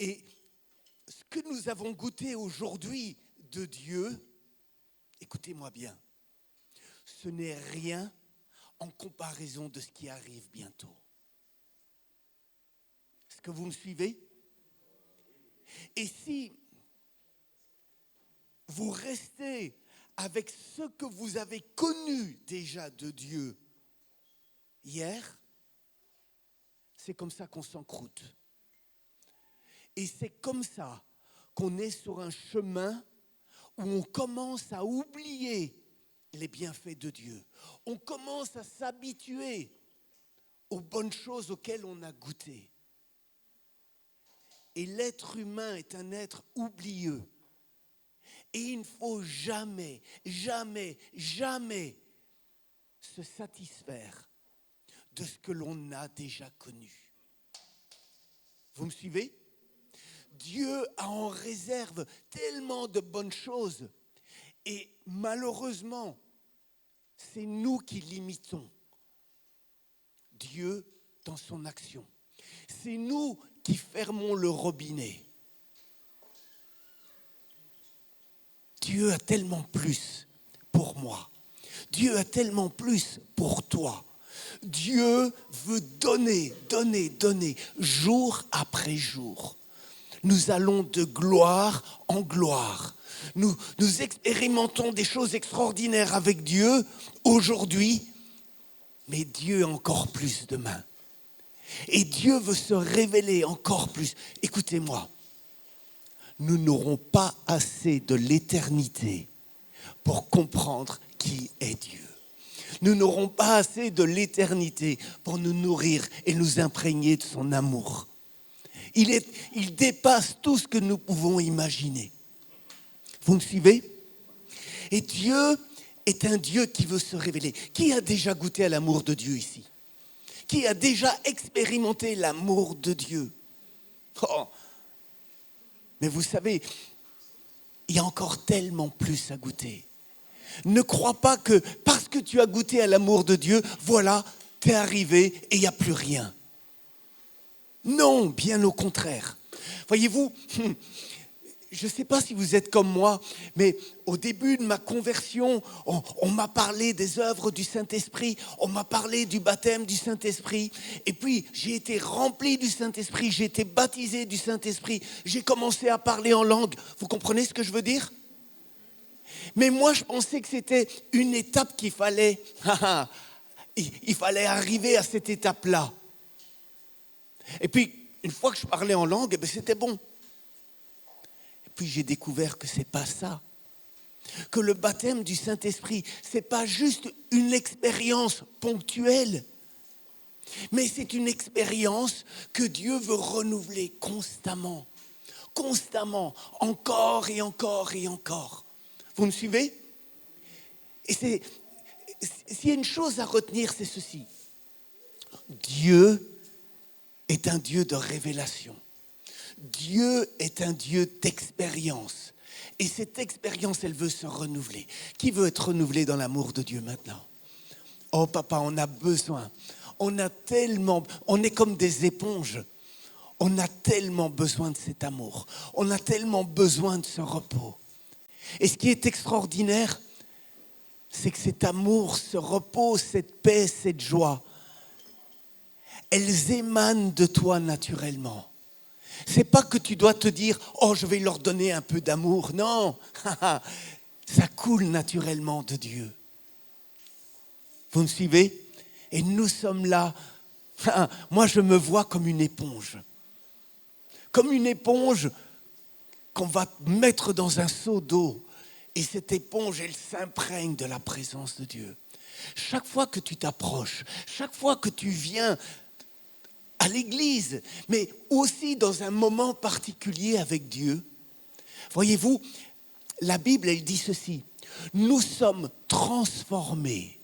Et ce que nous avons goûté aujourd'hui de Dieu, écoutez-moi bien, ce n'est rien en comparaison de ce qui arrive bientôt. Est-ce que vous me suivez? Et si vous restez avec ce que vous avez connu déjà de Dieu hier, c'est comme ça qu'on s'encroute. Et c'est comme ça qu'on est sur un chemin où on commence à oublier les bienfaits de Dieu. On commence à s'habituer aux bonnes choses auxquelles on a goûté. Et l'être humain est un être oublieux. Et il ne faut jamais, jamais, jamais se satisfaire de ce que l'on a déjà connu. Vous me suivez? Dieu a en réserve tellement de bonnes choses. Et malheureusement, c'est nous qui limitons Dieu dans son action. C'est nous qui fermons le robinet. Dieu a tellement plus pour moi. Dieu a tellement plus pour toi. Dieu veut donner, donner, donner, jour après jour. Nous allons de gloire en gloire. Nous expérimentons des choses extraordinaires avec Dieu aujourd'hui, mais Dieu a encore plus demain. Et Dieu veut se révéler encore plus. Écoutez-moi, nous n'aurons pas assez de l'éternité pour comprendre qui est Dieu. Nous n'aurons pas assez de l'éternité pour nous nourrir et nous imprégner de son amour. Il dépasse tout ce que nous pouvons imaginer. Vous me suivez? Et Dieu est un Dieu qui veut se révéler. Qui a déjà goûté à l'amour de Dieu ici? Qui a déjà expérimenté l'amour de Dieu? Oh. Mais vous savez, il y a encore tellement plus à goûter. Ne crois pas que parce que tu as goûté à l'amour de Dieu, voilà, t'es arrivé et il n'y a plus rien. Non, bien au contraire. Voyez-vous, je ne sais pas si vous êtes comme moi, mais au début de ma conversion, on m'a parlé des œuvres du Saint-Esprit, on m'a parlé du baptême du Saint-Esprit, et puis j'ai été rempli du Saint-Esprit, j'ai été baptisé du Saint-Esprit, j'ai commencé à parler en langue. Vous comprenez ce que je veux dire? Mais moi, je pensais que c'était une étape qu'il fallait, il fallait arriver à cette étape-là. Et puis, une fois que je parlais en langue, c'était bon. Et puis, j'ai découvert que ce n'est pas ça. Que le baptême du Saint-Esprit, ce n'est pas juste une expérience ponctuelle, mais c'est une expérience que Dieu veut renouveler constamment. Constamment, encore et encore et encore. Vous me suivez? Et s'il y a une chose à retenir, c'est ceci. Dieu est un Dieu de révélation. Dieu est un Dieu d'expérience. Et cette expérience, elle veut se renouveler. Qui veut être renouvelé dans l'amour de Dieu maintenant? Oh papa, on a besoin. On est comme des éponges. On a tellement besoin de cet amour. On a tellement besoin de ce repos. Et ce qui est extraordinaire, c'est que cet amour, ce repos, cette paix, cette joie, elles émanent de toi naturellement. C'est pas que tu dois te dire « Oh, je vais leur donner un peu d'amour ». Non, ça coule naturellement de Dieu. Vous me suivez? Et nous sommes là. Moi, je me vois comme une éponge. Comme une éponge qu'on va mettre dans un seau d'eau. Et cette éponge, elle s'imprègne de la présence de Dieu. Chaque fois que tu t'approches, chaque fois que tu viens à l'église, mais aussi dans un moment particulier avec Dieu, voyez-vous, la Bible, elle dit ceci. Nous sommes transformés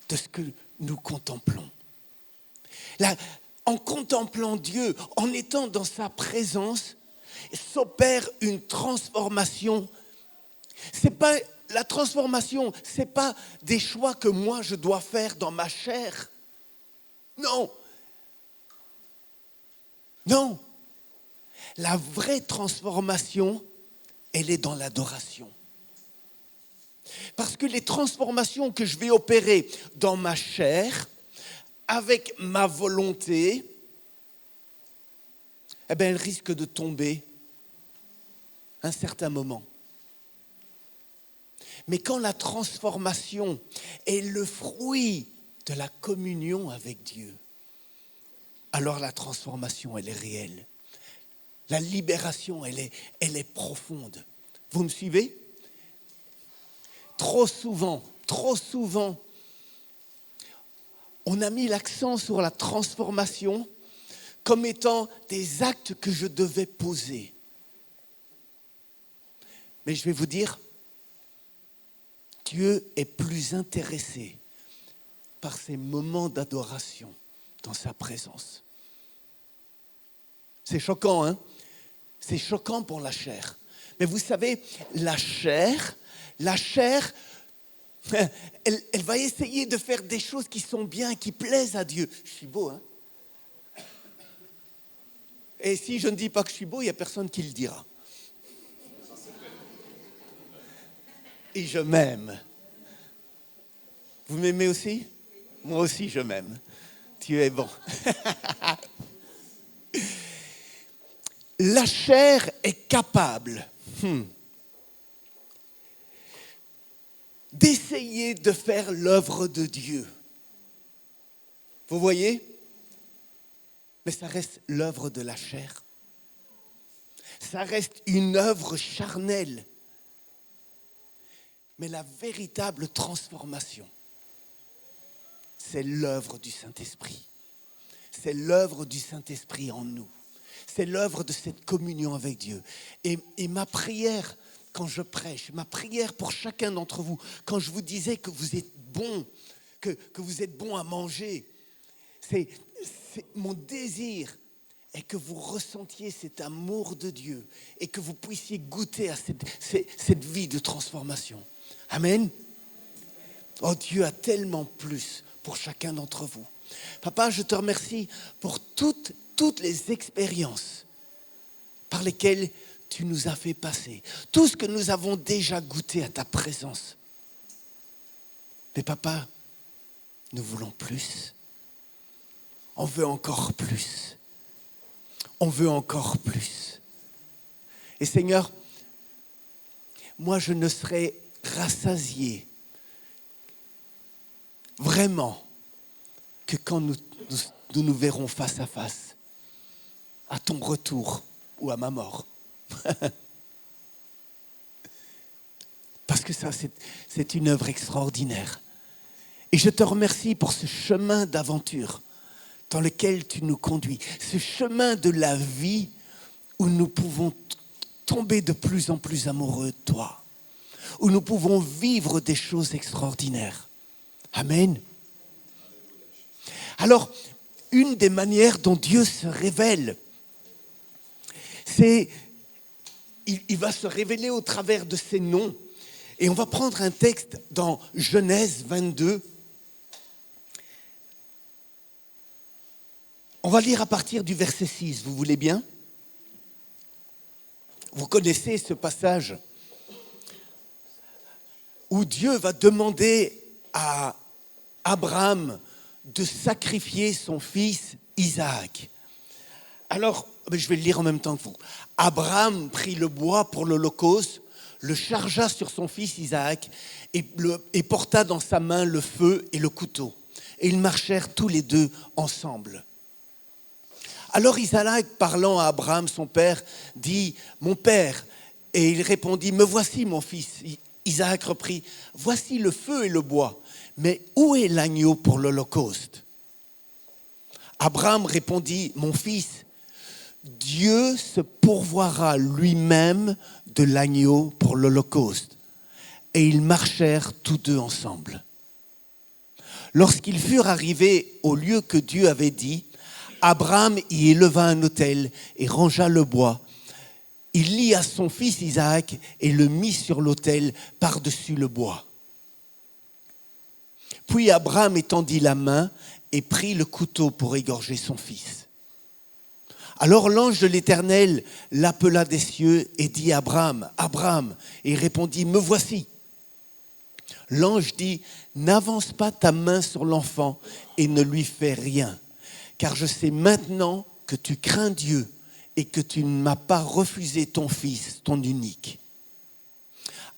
de ce que nous contemplons. Là, en contemplant Dieu, en étant dans sa présence, s'opère une transformation. La transformation, ce n'est pas des choix que moi je dois faire dans ma chair. Non. Non. La vraie transformation, elle est dans l'adoration. Parce que les transformations que je vais opérer dans ma chair, avec ma volonté, eh bien, elles risquent de tomber à un certain moment. Mais quand la transformation est le fruit de la communion avec Dieu, alors la transformation, elle est réelle. La libération, elle est profonde. Vous me suivez ? Trop souvent, on a mis l'accent sur la transformation comme étant des actes que je devais poser. Mais je vais vous dire, Dieu est plus intéressé par ces moments d'adoration dans sa présence. C'est choquant, hein ? C'est choquant pour la chair. Mais vous savez, la chair, elle va essayer de faire des choses qui sont bien, qui plaisent à Dieu. Je suis beau, hein? Et si je ne dis pas que je suis beau, il n'y a personne qui le dira. Et je m'aime. Vous m'aimez aussi ? Moi aussi, je m'aime. Dieu est bon. La chair est capable d'essayer de faire l'œuvre de Dieu. Vous voyez ? Mais ça reste l'œuvre de la chair. Ça reste une œuvre charnelle. Mais la véritable transformation, c'est l'œuvre du Saint-Esprit. C'est l'œuvre du Saint-Esprit en nous. C'est l'œuvre de cette communion avec Dieu. Et ma prière, quand je prêche, ma prière pour chacun d'entre vous, quand je vous disais que vous êtes bons, que vous êtes bons à manger, c'est mon désir est que vous ressentiez cet amour de Dieu et que vous puissiez goûter à cette vie de transformation. Amen. Oh, Dieu a tellement plus pour chacun d'entre vous. Papa, je te remercie pour toutes les expériences par lesquelles tu nous as fait passer. Tout ce que nous avons déjà goûté à ta présence. Mais papa, nous voulons plus. On veut encore plus. On veut encore plus. Et Seigneur, moi je ne serai rassasié vraiment que quand nous verrons face à face, à ton retour ou à ma mort. Parce que ça, c'est une œuvre extraordinaire. Et je te remercie pour ce chemin d'aventure dans lequel tu nous conduis. Ce chemin de la vie où nous pouvons tomber de plus en plus amoureux de toi. Où nous pouvons vivre des choses extraordinaires. Amen. Alors, une des manières dont Dieu se révèle, c'est, il va se révéler au travers de ses noms. Et on va prendre un texte dans Genèse 22. On va lire à partir du verset 6, vous voulez bien ? Vous connaissez ce passage où Dieu va demander à Abraham de sacrifier son fils Isaac. Alors, je vais le lire en même temps que vous. Abraham prit le bois pour l'holocauste, le chargea sur son fils Isaac et porta dans sa main le feu et le couteau. Et ils marchèrent tous les deux ensemble. Alors Isaac, parlant à Abraham, son père, dit « Mon père ». Et il répondit « Me voici, mon fils ». Isaac reprit « Voici le feu et le bois, mais où est l'agneau pour l'holocauste ?» Abraham répondit « Mon fils, Dieu se pourvoira lui-même de l'agneau pour l'holocauste. » Et ils marchèrent tous deux ensemble. Lorsqu'ils furent arrivés au lieu que Dieu avait dit, Abraham y éleva un autel et rangea le bois. Il lia son fils Isaac et le mit sur l'autel par-dessus le bois. Puis Abraham étendit la main et prit le couteau pour égorger son fils. Alors l'ange de l'Éternel l'appela des cieux et dit à Abraham, « Abraham !» Et il répondit, « Me voici. » L'ange dit, « N'avance pas ta main sur l'enfant et ne lui fais rien, car je sais maintenant que tu crains Dieu et que tu ne m'as pas refusé ton fils, ton unique. »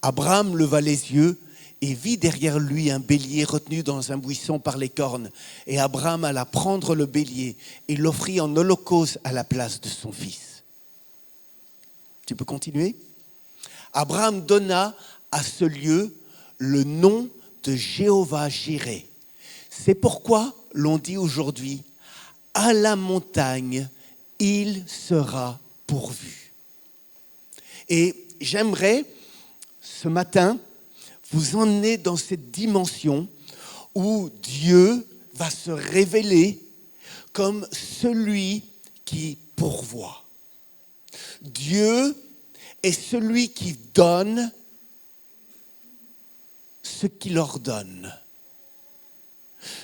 Abraham leva les yeux et vit derrière lui un bélier retenu dans un buisson par les cornes. Et Abraham alla prendre le bélier et l'offrit en holocauste à la place de son fils. Tu peux continuer ? Abraham donna à ce lieu le nom de Jéhovah-Jireh. C'est pourquoi l'on dit aujourd'hui, à la montagne, il sera pourvu. Et j'aimerais, ce matin, vous emmener dans cette dimension où Dieu va se révéler comme celui qui pourvoit. Dieu est celui qui donne ce qu'il ordonne.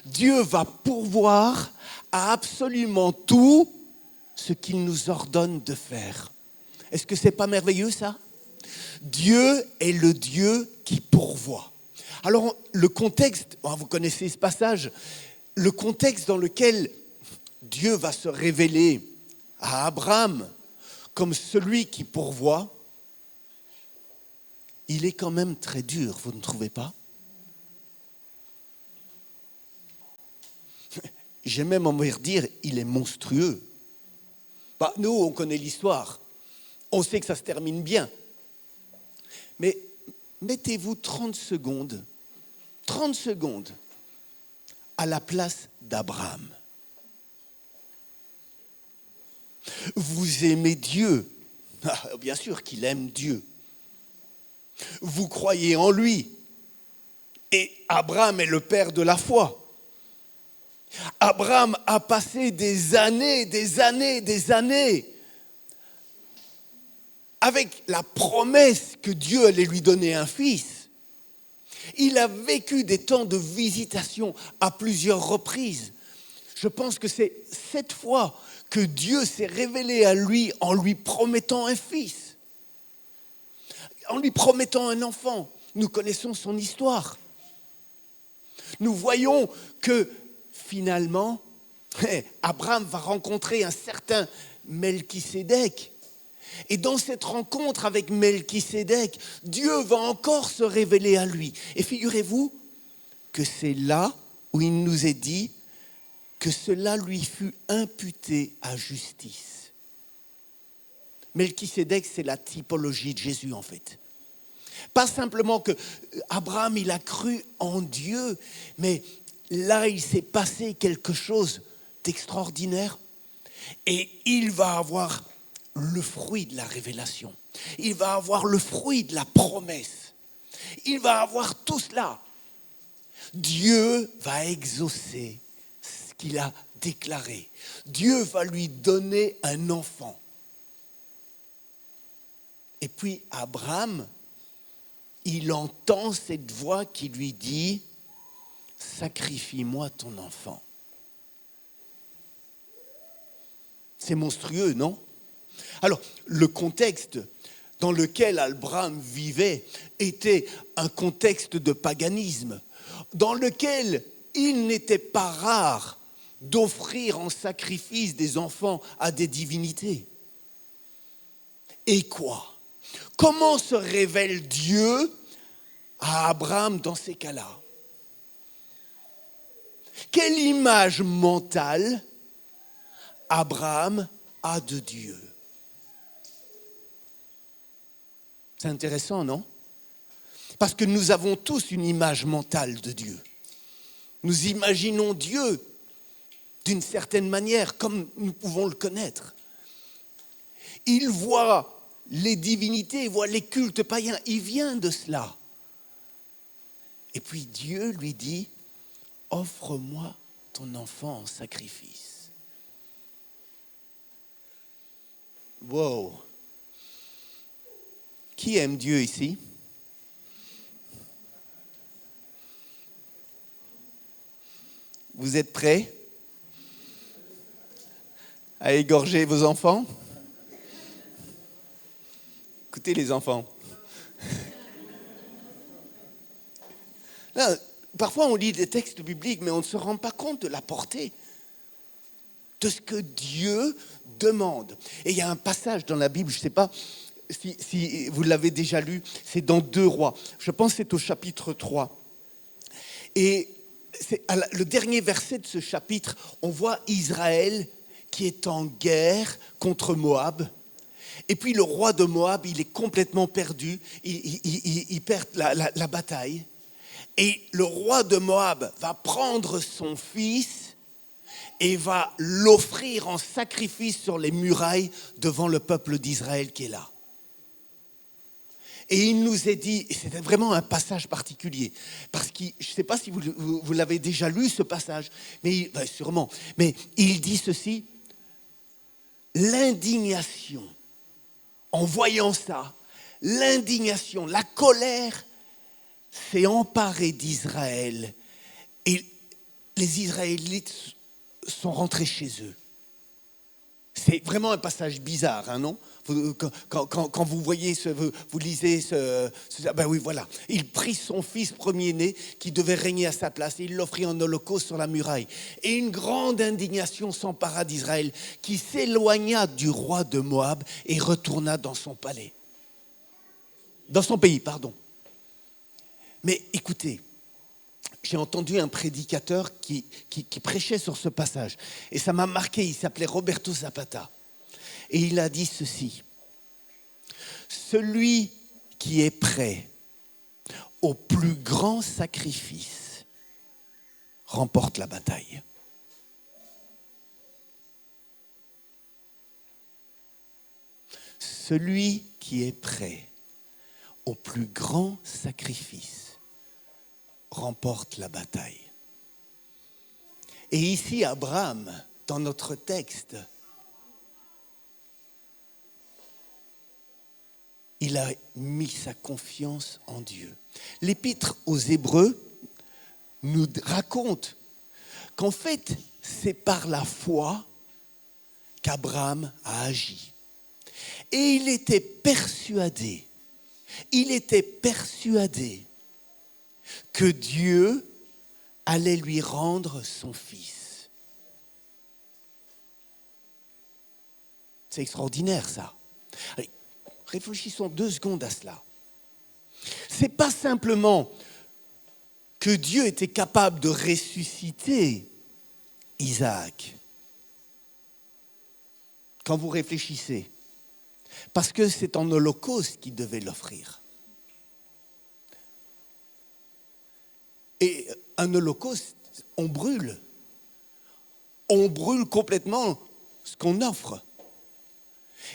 Dieu va pourvoir à absolument tout ce qu'il nous ordonne de faire. Est-ce que ce n'est pas merveilleux ça ? Dieu est le Dieu qui pourvoit. Alors le contexte, vous connaissez ce passage, le contexte dans lequel Dieu va se révéler à Abraham comme celui qui pourvoit, il est quand même très dur, vous ne trouvez pas ? J'ai même envie de dire, il est monstrueux. Nous, on connaît l'histoire. On sait que ça se termine bien. Mais mettez-vous 30 secondes à la place d'Abraham. Vous aimez Dieu. Bien sûr qu'il aime Dieu. Vous croyez en lui. Et Abraham est le père de la foi. Abraham a passé des années avec la promesse que Dieu allait lui donner un fils. Il a vécu des temps de visitation à plusieurs reprises. Je pense que c'est cette fois que Dieu s'est révélé à lui en lui promettant un fils, en lui promettant un enfant. Nous connaissons son histoire. Nous voyons que finalement, Abraham va rencontrer un certain Melchisédek. Et dans cette rencontre avec Melchisédek, Dieu va encore se révéler à lui. Et figurez-vous que c'est là où il nous est dit que cela lui fut imputé à justice. Melchisédek, c'est la typologie de Jésus en fait. Pas simplement que Abraham, il a cru en Dieu, mais là, il s'est passé quelque chose d'extraordinaire. Et il va avoir le fruit de la révélation. Il va avoir le fruit de la promesse. Il va avoir tout cela. Dieu va exaucer ce qu'il a déclaré. Dieu va lui donner un enfant. Et puis Abraham, il entend cette voix qui lui dit « Sacrifie-moi ton enfant ». C'est monstrueux, non ? Alors, le contexte dans lequel Abraham vivait était un contexte de paganisme, dans lequel il n'était pas rare d'offrir en sacrifice des enfants à des divinités. Et quoi ? Comment se révèle Dieu à Abraham dans ces cas-là ? Quelle image mentale Abraham a de Dieu ? C'est intéressant, non ? Parce que nous avons tous une image mentale de Dieu. Nous imaginons Dieu d'une certaine manière, comme nous pouvons le connaître. Il voit les divinités, il voit les cultes païens, il vient de cela. Et puis Dieu lui dit, offre-moi ton enfant en sacrifice. Wow! Qui aime Dieu ici? Vous êtes prêts? à égorger vos enfants. Écoutez les enfants. Là, parfois on lit des textes bibliques, mais on ne se rend pas compte de la portée de ce que Dieu demande. Et il y a un passage dans la Bible, je ne sais pas si vous l'avez déjà lu, c'est dans 2 Rois. Je pense que c'est au chapitre 3. Et c'est le dernier verset de ce chapitre, on voit Israël qui est en guerre contre Moab. Et puis le roi de Moab, il est complètement perdu, il perd la bataille. Et le roi de Moab va prendre son fils et va l'offrir en sacrifice sur les murailles devant le peuple d'Israël qui est là. Et il nous est dit, et c'était vraiment un passage particulier, parce que je ne sais pas si vous l'avez déjà lu ce passage, mais sûrement, mais il dit ceci, l'indignation, en voyant ça, l'indignation, la colère s'est emparée d'Israël et les Israélites sont rentrés chez eux. C'est vraiment un passage bizarre, hein, non ? Quand vous voyez, vous lisez ben oui, voilà. Il prit son fils premier-né qui devait régner à sa place et il l'offrit en holocauste sur la muraille. Et une grande indignation s'empara d'Israël qui s'éloigna du roi de Moab et retourna dans son palais. Dans son pays, pardon. Mais écoutez, j'ai entendu un prédicateur qui prêchait sur ce passage. Et ça m'a marqué, il s'appelait Roberto Zapata. Et il a dit ceci. Celui qui est prêt au plus grand sacrifice remporte la bataille. Celui qui est prêt au plus grand sacrifice remporte la bataille. Et ici, Abraham, dans notre texte, il a mis sa confiance en Dieu. L'Épître aux Hébreux nous raconte qu'en fait, c'est par la foi qu'Abraham a agi. Et il était persuadé que Dieu allait lui rendre son fils. C'est extraordinaire, ça. Allez, réfléchissons 2 secondes à cela. C'est pas simplement que Dieu était capable de ressusciter Isaac. Quand vous réfléchissez, parce que c'est en holocauste qu'il devait l'offrir. Et un holocauste, on brûle. On brûle complètement ce qu'on offre.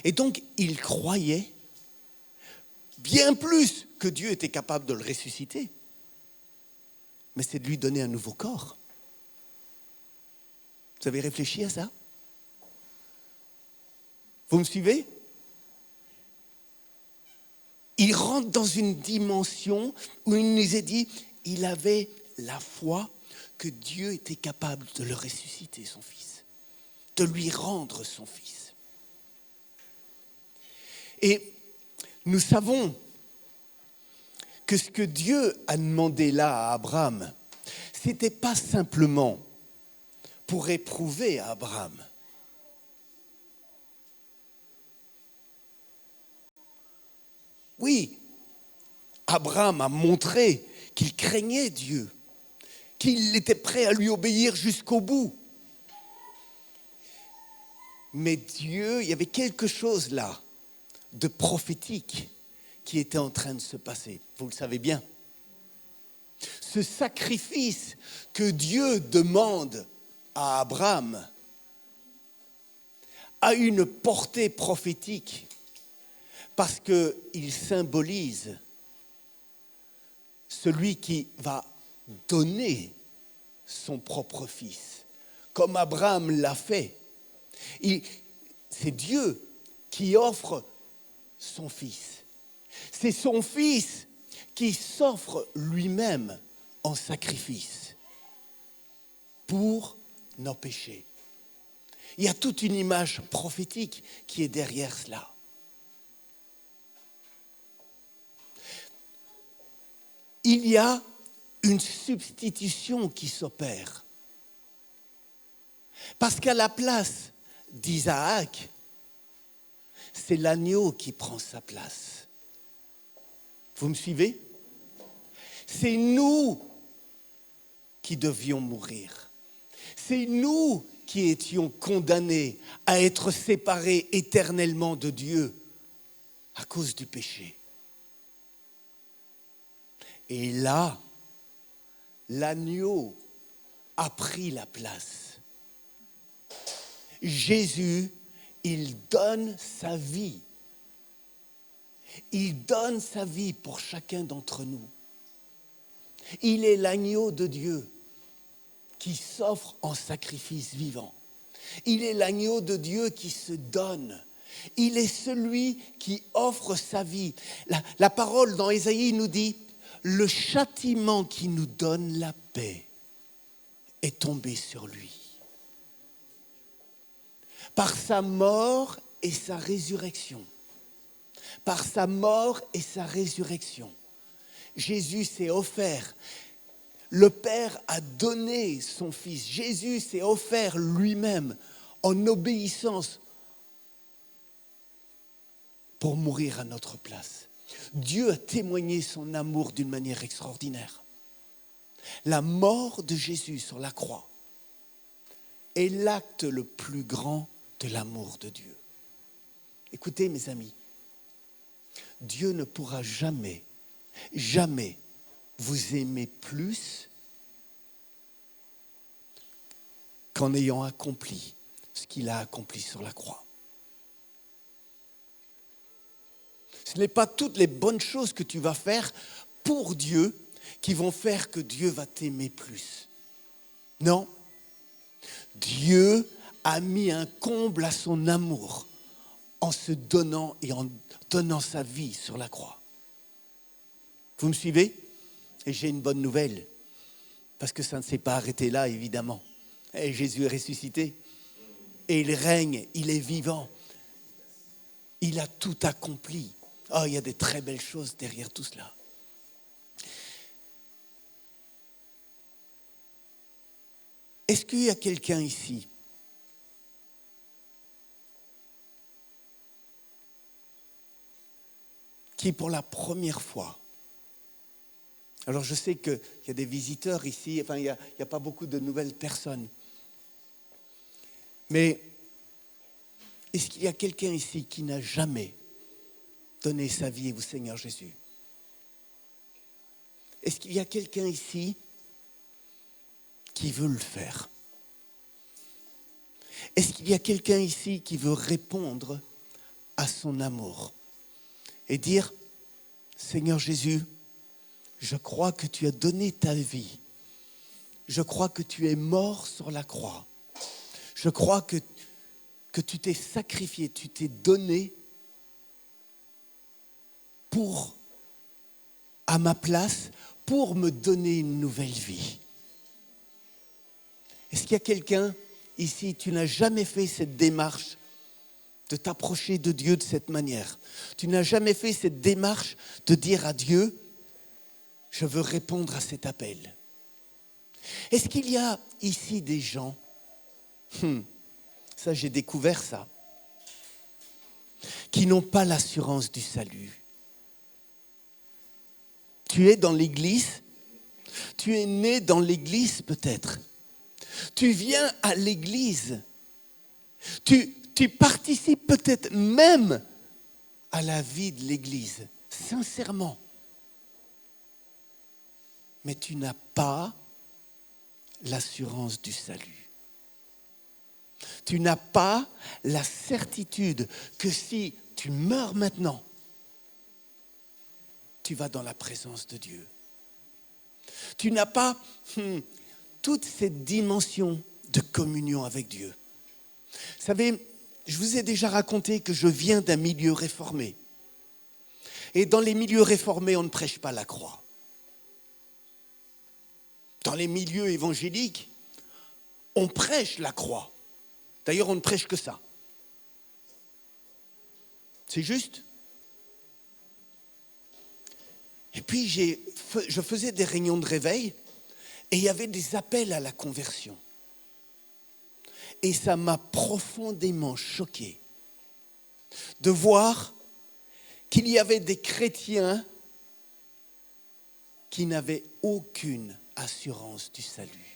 Et donc, il croyait bien plus que Dieu était capable de le ressusciter. Mais c'est de lui donner un nouveau corps. Vous avez réfléchi à ça ? Vous me suivez ? Il rentre dans une dimension où il nous est dit, il avait la foi que Dieu était capable de le ressusciter, son fils, de lui rendre son fils. Et nous savons que ce que Dieu a demandé là à Abraham, ce n'était pas simplement pour éprouver Abraham. Oui, Abraham a montré qu'il craignait Dieu, qu'il était prêt à lui obéir jusqu'au bout. Mais Dieu, il y avait quelque chose là de prophétique qui était en train de se passer. Vous le savez bien. Ce sacrifice que Dieu demande à Abraham a une portée prophétique parce qu'il symbolise celui qui va donner son propre fils, comme Abraham l'a fait. C'est Dieu qui offre son fils. C'est son fils qui s'offre lui-même en sacrifice pour nos péchés. Il y a toute une image prophétique qui est derrière cela. Il y a une substitution qui s'opère. Parce qu'à la place d'Isaac, c'est l'agneau qui prend sa place. Vous me suivez? C'est nous qui devions mourir. C'est nous qui étions condamnés à être séparés éternellement de Dieu à cause du péché. Et là, l'agneau a pris la place. Jésus, il donne sa vie. Il donne sa vie pour chacun d'entre nous. Il est l'agneau de Dieu qui s'offre en sacrifice vivant. Il est l'agneau de Dieu qui se donne. Il est celui qui offre sa vie. La parole dans Ésaïe nous dit, le châtiment qui nous donne la paix est tombé sur lui. Par sa mort et sa résurrection. Par sa mort et sa résurrection. Jésus s'est offert. Le Père a donné son Fils. Jésus s'est offert lui-même en obéissance pour mourir à notre place. Dieu a témoigné son amour d'une manière extraordinaire. La mort de Jésus sur la croix est l'acte le plus grand de l'amour de Dieu. Écoutez mes amis, Dieu ne pourra jamais vous aimer plus qu'en ayant accompli ce qu'il a accompli sur la croix. Ce n'est pas toutes les bonnes choses que tu vas faire pour Dieu qui vont faire que Dieu va t'aimer plus. Non. Dieu a mis un comble à son amour en se donnant et en donnant sa vie sur la croix. Vous me suivez? Et j'ai une bonne nouvelle, parce que ça ne s'est pas arrêté là, évidemment. Et Jésus est ressuscité, et il règne, il est vivant. Il a tout accompli. Oh, il y a des très belles choses derrière tout cela. Est-ce qu'il y a quelqu'un ici qui, pour la première fois, alors je sais qu'il y a des visiteurs ici, enfin il n'y a pas beaucoup de nouvelles personnes, mais est-ce qu'il y a quelqu'un ici qui n'a jamais donné sa vie au Seigneur Jésus? Est-ce qu'il y a quelqu'un ici qui veut le faire? Est-ce qu'il y a quelqu'un ici qui veut répondre à son amour et dire, Seigneur Jésus, je crois que tu as donné ta vie. Je crois que tu es mort sur la croix. Je crois que tu t'es sacrifié, tu t'es donné à ma place, pour me donner une nouvelle vie. Est-ce qu'il y a quelqu'un ici, tu n'as jamais fait cette démarche de t'approcher de Dieu de cette manière? Tu n'as jamais fait cette démarche de dire à Dieu, je veux répondre à cet appel. Est-ce qu'il y a ici des gens, ça j'ai découvert ça, qui n'ont pas l'assurance du salut? Tu es dans l'église, tu es né dans l'église peut-être, tu viens à l'église, tu participes peut-être même à la vie de l'église, sincèrement. Mais tu n'as pas l'assurance du salut. Tu n'as pas la certitude que si tu meurs maintenant, tu vas dans la présence de Dieu. Tu n'as pas toute cette dimension de communion avec Dieu. Vous savez, je vous ai déjà raconté que je viens d'un milieu réformé. Et dans les milieux réformés, on ne prêche pas la croix. Dans les milieux évangéliques, on prêche la croix. D'ailleurs, on ne prêche que ça. C'est juste. Et puis, je faisais des réunions de réveil et il y avait des appels à la conversion. Et ça m'a profondément choqué de voir qu'il y avait des chrétiens qui n'avaient aucune assurance du salut.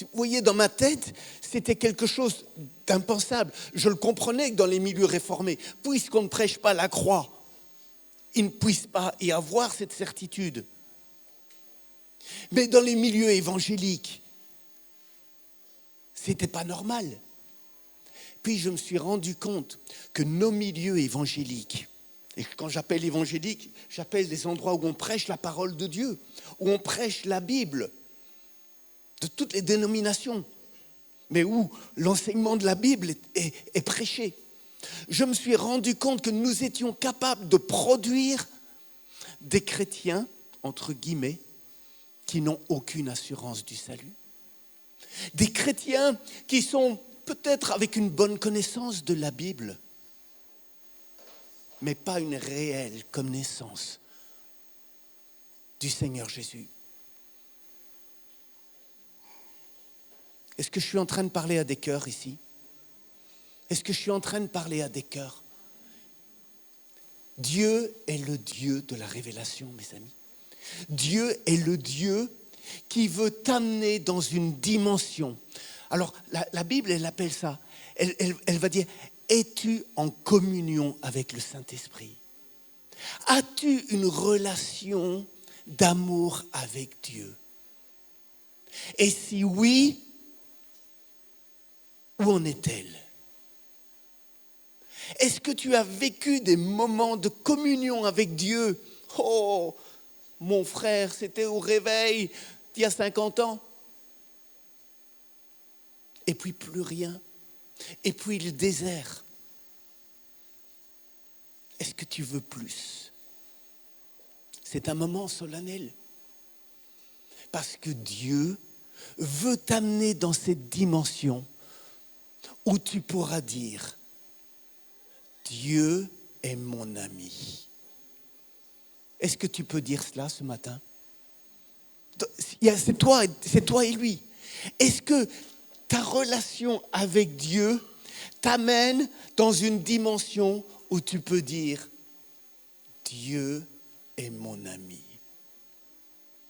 Vous voyez, dans ma tête, c'était quelque chose d'impensable. Je le comprenais que dans les milieux réformés, puisqu'on ne prêche pas la croix, ils ne puissent pas y avoir cette certitude. Mais dans les milieux évangéliques, c'était pas normal. Puis je me suis rendu compte que nos milieux évangéliques, et quand j'appelle évangélique, j'appelle des endroits où on prêche la parole de Dieu, où on prêche la Bible, de toutes les dénominations, mais où l'enseignement de la Bible est prêché. Je me suis rendu compte que nous étions capables de produire des chrétiens, entre guillemets, qui n'ont aucune assurance du salut. Des chrétiens qui sont peut-être avec une bonne connaissance de la Bible, mais pas une réelle connaissance du Seigneur Jésus. Est-ce que je suis en train de parler à des cœurs ici? Est-ce que je suis en train de parler à des cœurs? Dieu est le Dieu de la révélation, mes amis. Dieu est le Dieu qui veut t'amener dans une dimension. Alors, la Bible, elle appelle ça, elle va dire, es-tu en communion avec le Saint-Esprit? As-tu une relation d'amour avec Dieu? Et si oui, où en est-elle? Est-ce que tu as vécu des moments de communion avec Dieu? Oh, mon frère, c'était au réveil il y a 50 ans. Et puis plus rien. Et puis le désert. Est-ce que tu veux plus? C'est un moment solennel. Parce que Dieu veut t'amener dans cette dimension où tu pourras dire, Dieu est mon ami. Est-ce que tu peux dire cela ce matin? C'est toi et lui. Est-ce que ta relation avec Dieu t'amène dans une dimension où tu peux dire, Dieu est mon ami?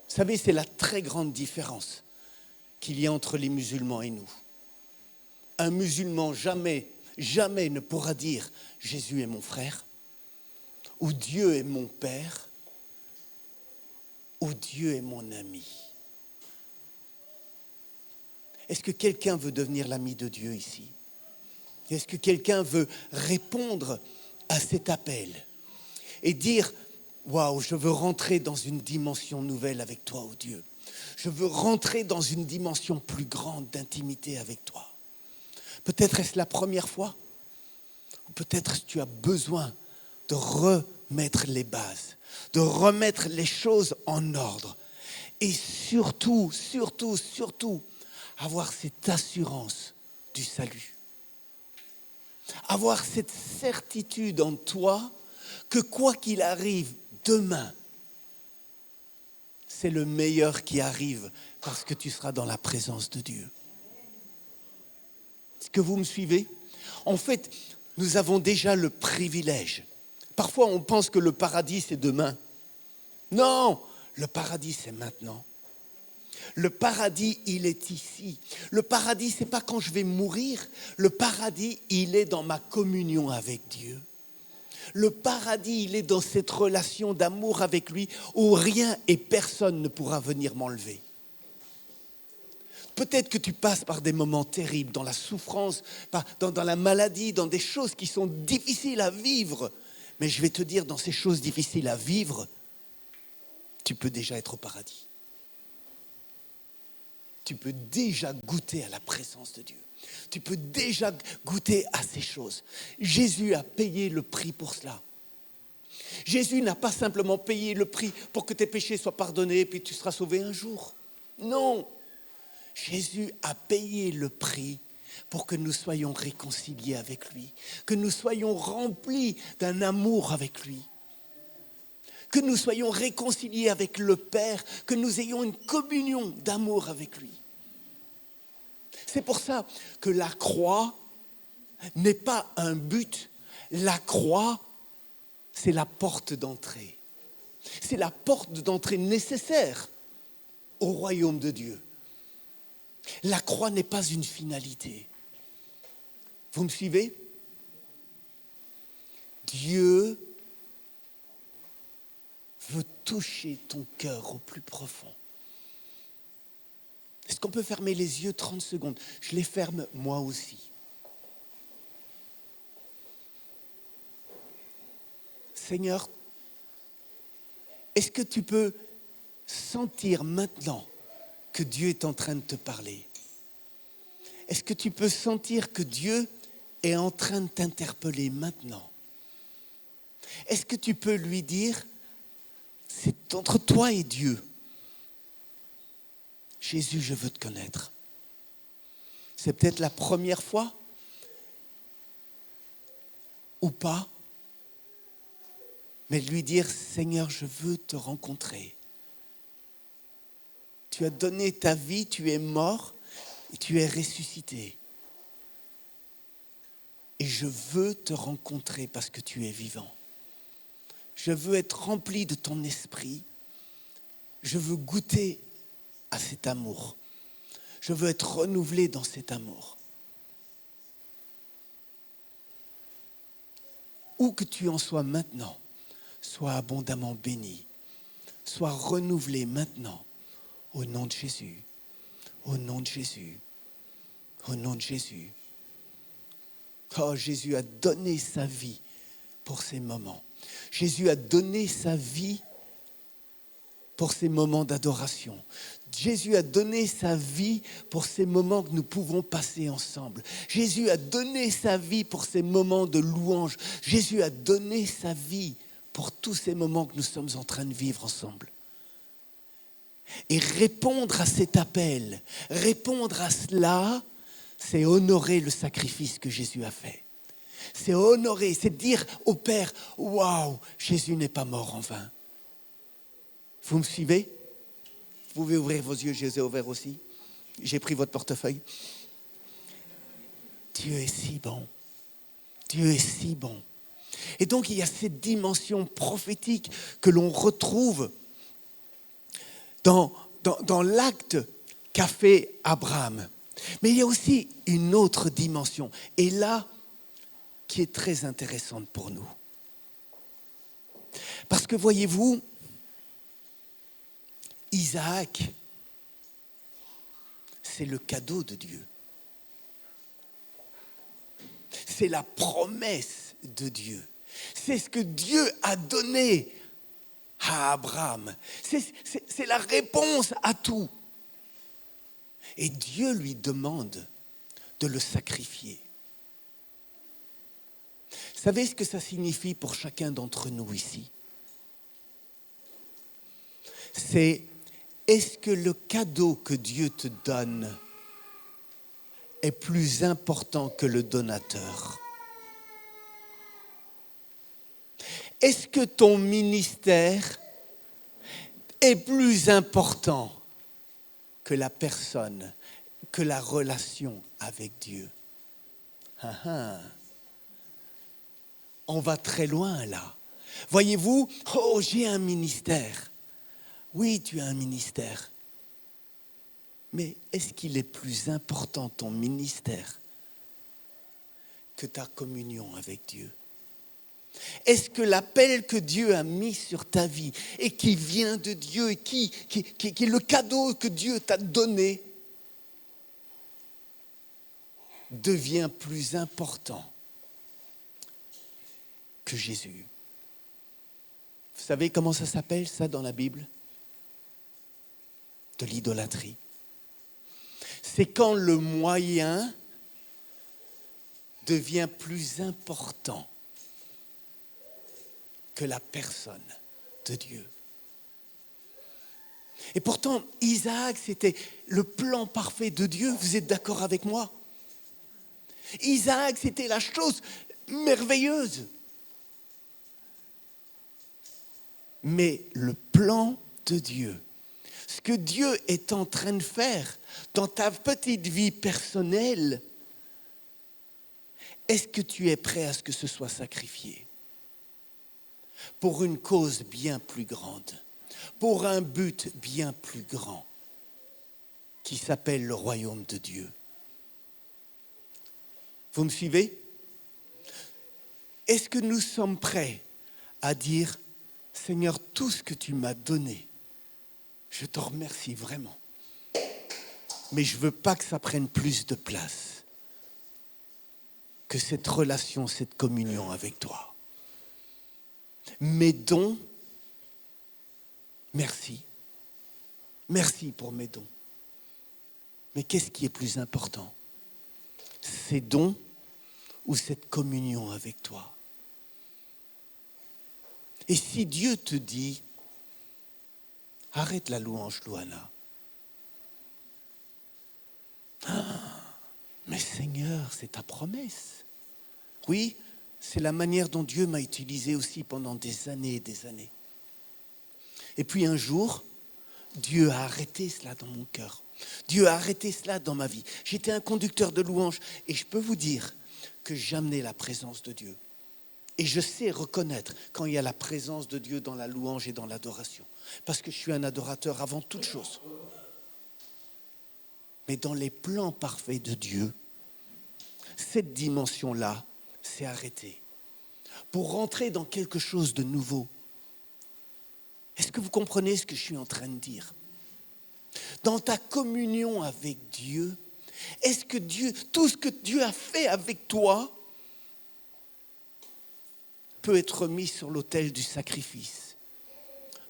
Vous savez, c'est la très grande différence qu'il y a entre les musulmans et nous. Un musulman jamais ne pourra dire Jésus est mon frère, ou Dieu est mon père, ou Dieu est mon ami. Est-ce que quelqu'un veut devenir l'ami de Dieu ici? Est-ce que quelqu'un veut répondre à cet appel et dire waouh, je veux rentrer dans une dimension nouvelle avec toi, oh Dieu. Je veux rentrer dans une dimension plus grande d'intimité avec toi. Peut-être est-ce la première fois, ou peut-être tu as besoin de remettre les bases, de remettre les choses en ordre. Et surtout, avoir cette assurance du salut. Avoir cette certitude en toi que quoi qu'il arrive demain, c'est le meilleur qui arrive parce que tu seras dans la présence de Dieu. Est-ce que vous me suivez? En fait, nous avons déjà le privilège. Parfois, on pense que le paradis, c'est demain. Non, le paradis, c'est maintenant. Le paradis, il est ici. Le paradis, c'est pas quand je vais mourir. Le paradis, il est dans ma communion avec Dieu. Le paradis, il est dans cette relation d'amour avec lui où rien et personne ne pourra venir m'enlever. Peut-être que tu passes par des moments terribles, dans la souffrance, dans la maladie, dans des choses qui sont difficiles à vivre. Mais je vais te dire, dans ces choses difficiles à vivre, tu peux déjà être au paradis. Tu peux déjà goûter à la présence de Dieu. Tu peux déjà goûter à ces choses. Jésus a payé le prix pour cela. Jésus n'a pas simplement payé le prix pour que tes péchés soient pardonnés et puis tu seras sauvé un jour. Non, Jésus a payé le prix pour que nous soyons réconciliés avec lui, que nous soyons remplis d'un amour avec lui, que nous soyons réconciliés avec le Père, que nous ayons une communion d'amour avec lui. C'est pour ça que la croix n'est pas un but. La croix, c'est la porte d'entrée. C'est la porte d'entrée nécessaire au royaume de Dieu. La croix n'est pas une finalité. Vous me suivez? Dieu veut toucher ton cœur au plus profond. Est-ce qu'on peut fermer les yeux 30 secondes? Je les ferme moi aussi. Seigneur, est-ce que tu peux sentir maintenant que Dieu est en train de te parler? Est-ce que tu peux sentir que Dieu est en train de t'interpeller maintenant? Est-ce que tu peux lui dire, c'est entre toi et Dieu. Jésus, je veux te connaître. C'est peut-être la première fois ou pas, mais lui dire, Seigneur, je veux te rencontrer. Tu as donné ta vie, tu es mort et tu es ressuscité. Et je veux te rencontrer parce que tu es vivant. Je veux être rempli de ton esprit. Je veux goûter à cet amour. Je veux être renouvelé dans cet amour. Où que tu en sois maintenant, sois abondamment béni. Sois renouvelé maintenant. Au nom de Jésus. Au nom de Jésus. Au nom de Jésus. Oh, Jésus a donné sa vie pour ces moments. Jésus a donné sa vie pour ces moments d'adoration. Jésus a donné sa vie pour ces moments que nous pouvons passer ensemble. Jésus a donné sa vie pour ces moments de louange. Jésus a donné sa vie pour tous ces moments que nous sommes en train de vivre ensemble. Et répondre à cet appel, répondre à cela, c'est honorer le sacrifice que Jésus a fait. C'est honorer, c'est dire au Père, waouh, Jésus n'est pas mort en vain. Vous me suivez? Vous pouvez ouvrir vos yeux, je les ai ouverts aussi. J'ai pris votre portefeuille. Dieu est si bon. Dieu est si bon. Et donc il y a cette dimension prophétique que l'on retrouve dans l'acte qu'a fait Abraham. Mais il y a aussi une autre dimension. Et là, qui est très intéressante pour nous. Parce que voyez-vous, Isaac, c'est le cadeau de Dieu. C'est la promesse de Dieu. C'est ce que Dieu a donné à Abraham. C'est la réponse à tout. Et Dieu lui demande de le sacrifier. Vous savez ce que ça signifie pour chacun d'entre nous ici? C'est, est-ce que le cadeau que Dieu te donne est plus important que le donateur? Est-ce que ton ministère est plus important que la personne, que la relation avec Dieu? On va très loin là. Voyez-vous, oh, j'ai un ministère. Oui, tu as un ministère. Mais est-ce qu'il est plus important ton ministère que ta communion avec Dieu? Est-ce que l'appel que Dieu a mis sur ta vie et qui vient de Dieu et qui est le cadeau que Dieu t'a donné devient plus important que Jésus? Vous savez comment ça s'appelle ça dans la Bible? De l'idolâtrie. C'est quand le moyen devient plus important que la personne de Dieu. Et pourtant, Isaac, c'était le plan parfait de Dieu. Vous êtes d'accord avec moi? Isaac, c'était la chose merveilleuse. Mais le plan de Dieu, ce que Dieu est en train de faire dans ta petite vie personnelle, est-ce que tu es prêt à ce que ce soit sacrifié pour une cause bien plus grande, pour un but bien plus grand qui s'appelle le royaume de Dieu? Vous me suivez? Est-ce que nous sommes prêts à dire, Seigneur, tout ce que tu m'as donné, je te remercie vraiment. Mais je ne veux pas que ça prenne plus de place que cette relation, cette communion avec toi. Mes dons, merci. Merci pour mes dons. Mais qu'est-ce qui est plus important? Ces dons ou cette communion avec toi? Et si Dieu te dit, arrête la louange, Louana. Mais Seigneur, c'est ta promesse. Oui, c'est la manière dont Dieu m'a utilisé aussi pendant des années et des années. Et puis un jour, Dieu a arrêté cela dans mon cœur. Dieu a arrêté cela dans ma vie. J'étais un conducteur de louange et je peux vous dire que j'amenais la présence de Dieu. Et je sais reconnaître quand il y a la présence de Dieu dans la louange et dans l'adoration. Parce que je suis un adorateur avant toute chose. Mais dans les plans parfaits de Dieu, cette dimension-là s'est arrêtée. Pour rentrer dans quelque chose de nouveau. Est-ce que vous comprenez ce que je suis en train de dire? Dans ta communion avec Dieu, est-ce que Dieu, tout ce que Dieu a fait avec toi, peut être mis sur l'autel du sacrifice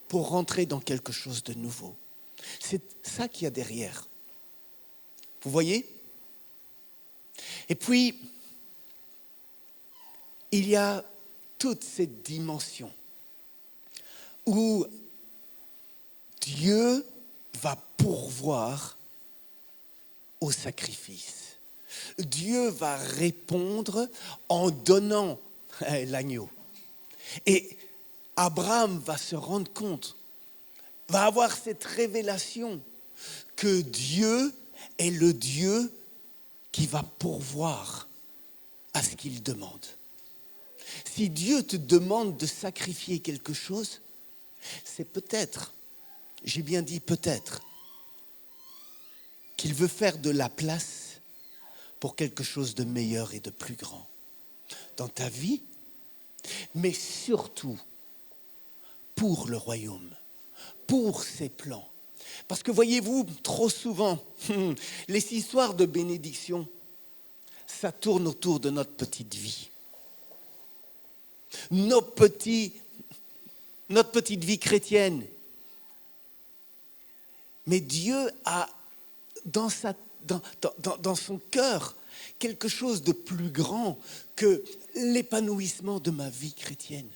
pour rentrer dans quelque chose de nouveau? C'est ça qu'il y a derrière. Vous voyez? Et puis, il y a toute cette dimension où Dieu va pourvoir au sacrifice. Dieu va répondre en donnant l'agneau. Et Abraham va se rendre compte, va avoir cette révélation que Dieu est le Dieu qui va pourvoir à ce qu'il demande. Si Dieu te demande de sacrifier quelque chose, c'est peut-être, j'ai bien dit peut-être, qu'il veut faire de la place pour quelque chose de meilleur et de plus grand dans ta vie, mais surtout pour le royaume, pour ses plans. Parce que voyez-vous, trop souvent, les histoires de bénédiction, ça tourne autour de notre petite vie. Notre petite vie chrétienne. Mais Dieu a dans son cœur quelque chose de plus grand que l'épanouissement de ma vie chrétienne.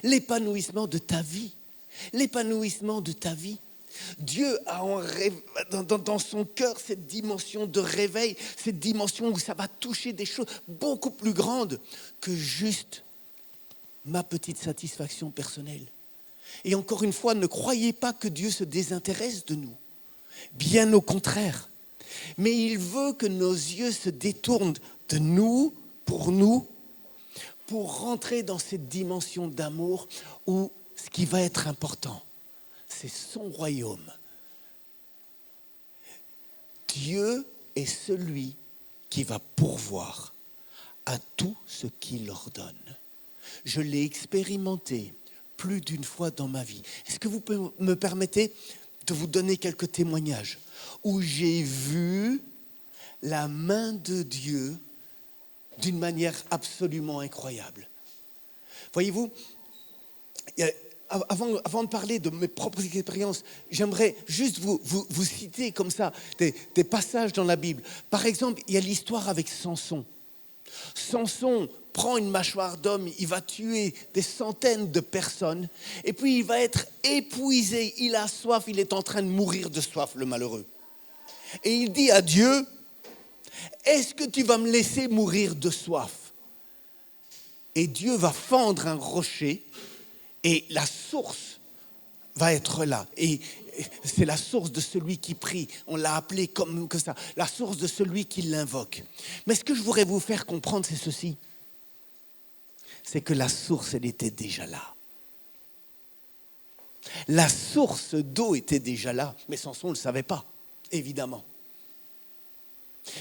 L'épanouissement de ta vie. L'épanouissement de ta vie. Dieu a dans son cœur cette dimension de réveil, cette dimension où ça va toucher des choses beaucoup plus grandes que juste ma petite satisfaction personnelle. Et encore une fois, ne croyez pas que Dieu se désintéresse de nous. Bien au contraire. Mais il veut que nos yeux se détournent de nous, pour rentrer dans cette dimension d'amour où ce qui va être important, c'est son royaume. Dieu est celui qui va pourvoir à tout ce qu'il ordonne. Je l'ai expérimenté plus d'une fois dans ma vie. Est-ce que vous me permettez de vous donner quelques témoignages où j'ai vu la main de Dieu d'une manière absolument incroyable? Voyez-vous, avant de parler de mes propres expériences, j'aimerais juste vous citer comme ça des passages dans la Bible. Par exemple, il y a l'histoire avec Samson. Samson prend une mâchoire d'homme, il va tuer des centaines de personnes et puis il va être épuisé, il a soif, il est en train de mourir de soif, le malheureux. Et il dit à Dieu, est-ce que tu vas me laisser mourir de soif? Et Dieu va fendre un rocher et la source va être là. Et c'est la source de celui qui prie. On l'a appelé comme que ça. La source de celui qui l'invoque. Mais ce que je voudrais vous faire comprendre, c'est ceci. C'est que la source, elle était déjà là. La source d'eau était déjà là. Mais Samson ne le savait pas, évidemment.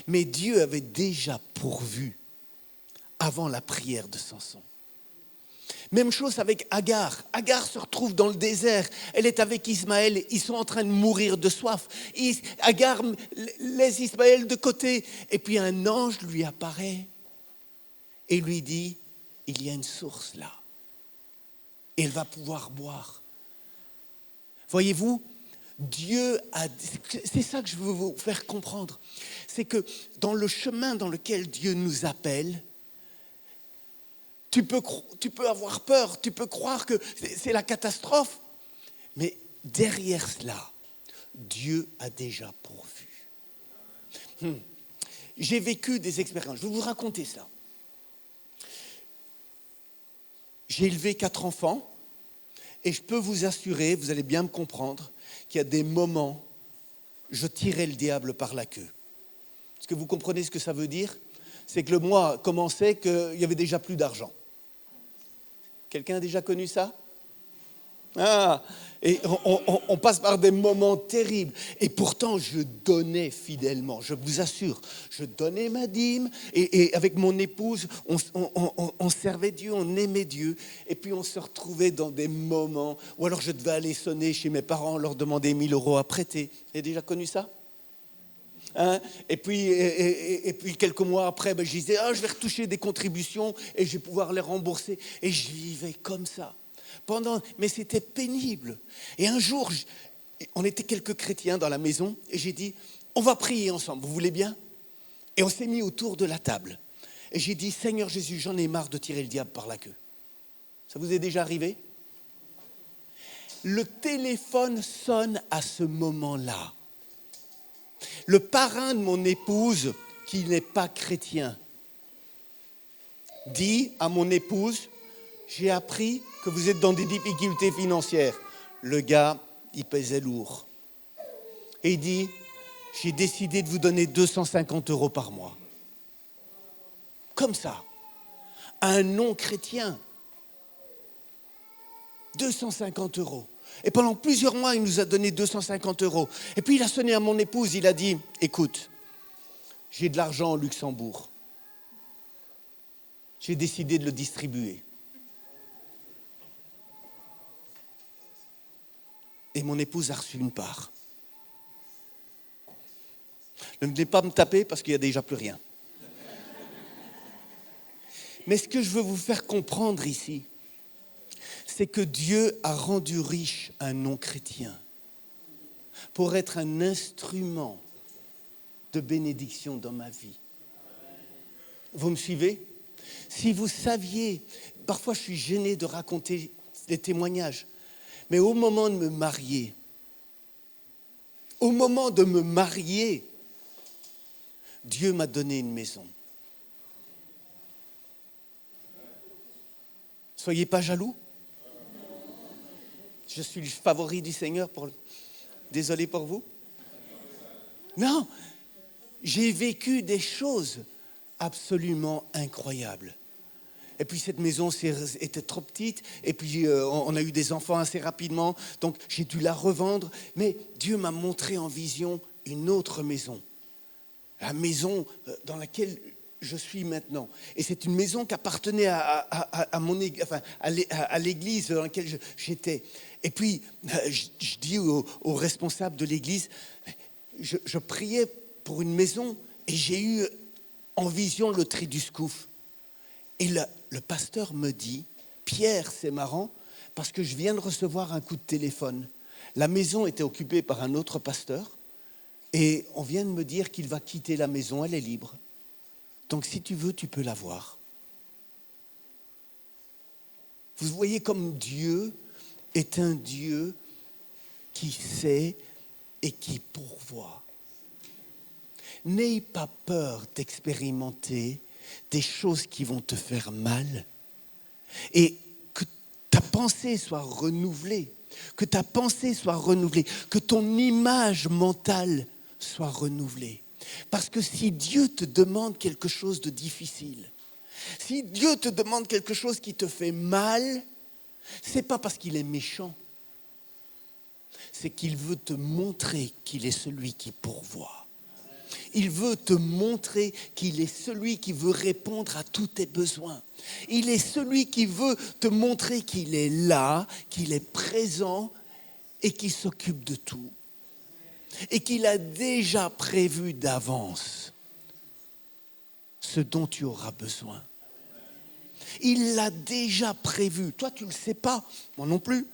Mais Dieu avait déjà pourvu avant la prière de Samson. Même chose avec Agar. Agar se retrouve dans le désert. Elle est avec Ismaël. Ils sont en train de mourir de soif. Agar laisse Ismaël de côté. Et puis un ange lui apparaît et lui dit, il y a une source là. Et elle va pouvoir boire. Voyez-vous, Dieu a... C'est ça que je veux vous faire comprendre. C'est que dans le chemin dans lequel Dieu nous appelle, tu peux avoir peur, tu peux croire que c'est la catastrophe. Mais derrière cela, Dieu a déjà pourvu. J'ai vécu des expériences. Je vais vous raconter ça. J'ai élevé 4 enfants et je peux vous assurer, vous allez bien me comprendre, qu'il y a des moments, je tirais le diable par la queue. Est-ce que vous comprenez ce que ça veut dire? C'est que le mois commençait qu'il y avait déjà plus d'argent. Quelqu'un a déjà connu ça? Et on passe par des moments terribles. Et pourtant, je donnais fidèlement, je vous assure. Je donnais ma dîme et avec mon épouse, on servait Dieu, on aimait Dieu. Et puis, on se retrouvait dans des moments où alors je devais aller sonner chez mes parents, leur demander 1 000 € à prêter. Vous avez déjà connu ça? Et puis quelques mois après, je disais, je vais retoucher des contributions et je vais pouvoir les rembourser. Et je vivais comme ça. Mais c'était pénible. Et un jour, on était quelques chrétiens dans la maison et j'ai dit, on va prier ensemble, vous voulez bien? Et on s'est mis autour de la table. Et j'ai dit, Seigneur Jésus, j'en ai marre de tirer le diable par la queue. Ça vous est déjà arrivé? Le téléphone sonne à ce moment-là. Le parrain de mon épouse, qui n'est pas chrétien, dit à mon épouse, j'ai appris que vous êtes dans des difficultés financières. Le gars, il pesait lourd. Et il dit, j'ai décidé de vous donner 250 € par mois. Comme ça, à un non-chrétien. 250 €. Et pendant plusieurs mois, il nous a donné 250 €. Et puis il a sonné à mon épouse, il a dit, écoute, j'ai de l'argent au Luxembourg. J'ai décidé de le distribuer. Et mon épouse a reçu une part. Ne venez pas me taper parce qu'il n'y a déjà plus rien. Mais ce que je veux vous faire comprendre ici, c'est que Dieu a rendu riche un non-chrétien pour être un instrument de bénédiction dans ma vie. Vous me suivez? Si vous saviez, parfois je suis gêné de raconter des témoignages, mais au moment de me marier, Dieu m'a donné une maison. Soyez pas jaloux. Je suis le favori du Seigneur. Désolé pour vous. Non, j'ai vécu des choses absolument incroyables. Et puis cette maison était trop petite, et puis on a eu des enfants assez rapidement, donc j'ai dû la revendre. Mais Dieu m'a montré en vision une autre maison, la maison dans laquelle je suis maintenant. Et c'est une maison qui appartenait à l'église dans laquelle j'étais. Et puis je dis aux responsables de l'église, je priais pour une maison et j'ai eu en vision le Triduscouf. Et le pasteur me dit, Pierre, c'est marrant, parce que je viens de recevoir un coup de téléphone. La maison était occupée par un autre pasteur et on vient de me dire qu'il va quitter la maison, elle est libre. Donc si tu veux, tu peux la voir. Vous voyez comme Dieu est un Dieu qui sait et qui pourvoit. n'aie pas peur d'expérimenter des choses qui vont te faire mal et que ta pensée soit renouvelée, que ta pensée soit renouvelée, que ton image mentale soit renouvelée. Parce que si Dieu te demande quelque chose de difficile, si Dieu te demande quelque chose qui te fait mal, c'est pas parce qu'il est méchant, c'est qu'il veut te montrer qu'il est celui qui pourvoit. Il veut te montrer qu'il est celui qui veut répondre à tous tes besoins. Il est celui qui veut te montrer qu'il est là, qu'il est présent et qu'il s'occupe de tout. Et qu'il a déjà prévu d'avance ce dont tu auras besoin. Il l'a déjà prévu. Toi, tu ne le sais pas, moi non plus.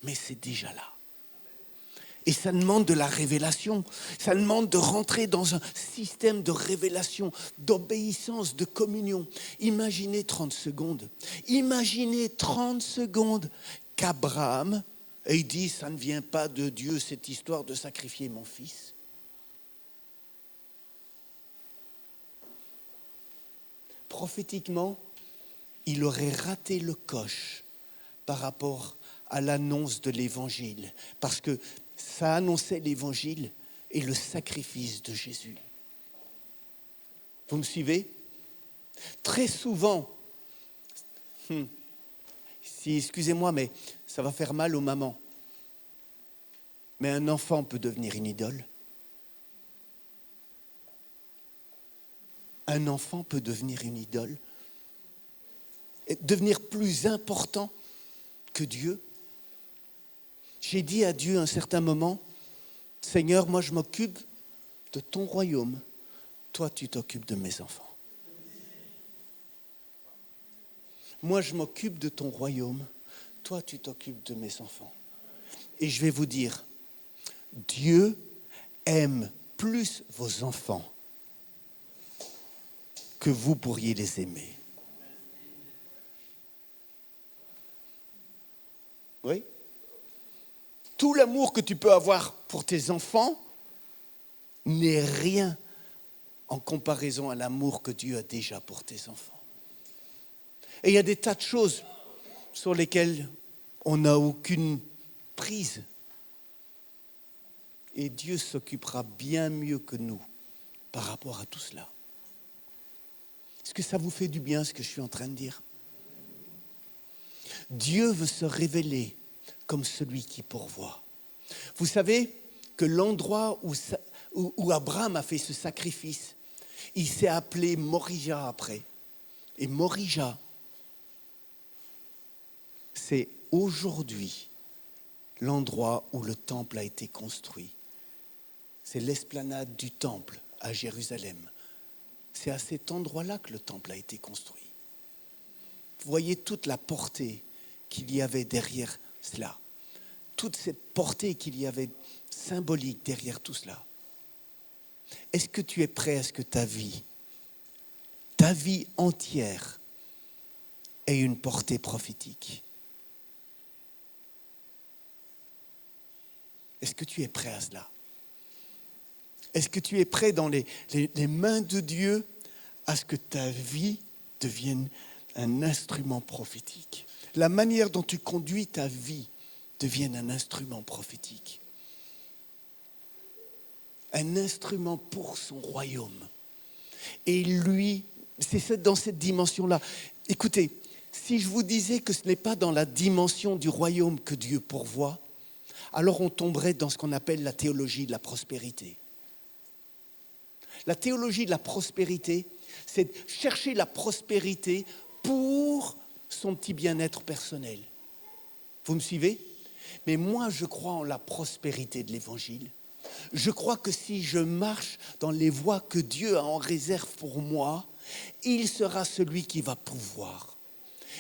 Mais c'est déjà là. Et ça demande de la révélation. Ça demande de rentrer dans un système de révélation, d'obéissance, de communion. Imaginez 30 secondes. Imaginez 30 secondes qu'Abraham, et il dit, ça ne vient pas de Dieu, cette histoire de sacrifier mon fils. Prophétiquement, il aurait raté le coche par rapport à l'annonce de l'évangile. Parce que ça annonçait l'évangile et le sacrifice de Jésus. Vous me suivez? Très souvent, excusez-moi, mais ça va faire mal aux mamans. Mais un enfant peut devenir une idole. Un enfant peut devenir une idole. Et devenir plus important que Dieu. J'ai dit à Dieu à un certain moment, Seigneur, moi je m'occupe de ton royaume, toi tu t'occupes de mes enfants. Moi je m'occupe de ton royaume, toi tu t'occupes de mes enfants. Et je vais vous dire, Dieu aime plus vos enfants que vous pourriez les aimer. Oui? Tout l'amour que tu peux avoir pour tes enfants n'est rien en comparaison à l'amour que Dieu a déjà pour tes enfants. Et il y a des tas de choses sur lesquelles on n'a aucune prise. Et Dieu s'occupera bien mieux que nous par rapport à tout cela. Est-ce que ça vous fait du bien ce que je suis en train de dire? Dieu veut se révéler comme celui qui pourvoit. Vous savez que l'endroit où Abraham a fait ce sacrifice, il s'est appelé Morija après. Et Morija, c'est aujourd'hui l'endroit où le temple a été construit. C'est l'esplanade du temple à Jérusalem. C'est à cet endroit-là que le temple a été construit. Vous voyez toute la portée qu'il y avait derrière cela. Toute cette portée qu'il y avait symbolique derrière tout cela. Est-ce que tu es prêt à ce que ta vie entière ait une portée prophétique? Est-ce que tu es prêt à cela? Est-ce que tu es prêt dans les mains de Dieu à ce que ta vie devienne un instrument prophétique? La manière dont tu conduis ta vie devienne un instrument prophétique. Un instrument pour son royaume. Et lui, c'est dans cette dimension-là. Écoutez, si je vous disais que ce n'est pas dans la dimension du royaume que Dieu pourvoit, alors on tomberait dans ce qu'on appelle la théologie de la prospérité. La théologie de la prospérité, c'est chercher la prospérité pour son petit bien-être personnel. Vous me suivez? Mais moi, je crois en la prospérité de l'Évangile. Je crois que si je marche dans les voies que Dieu a en réserve pour moi, il sera celui qui va pouvoir.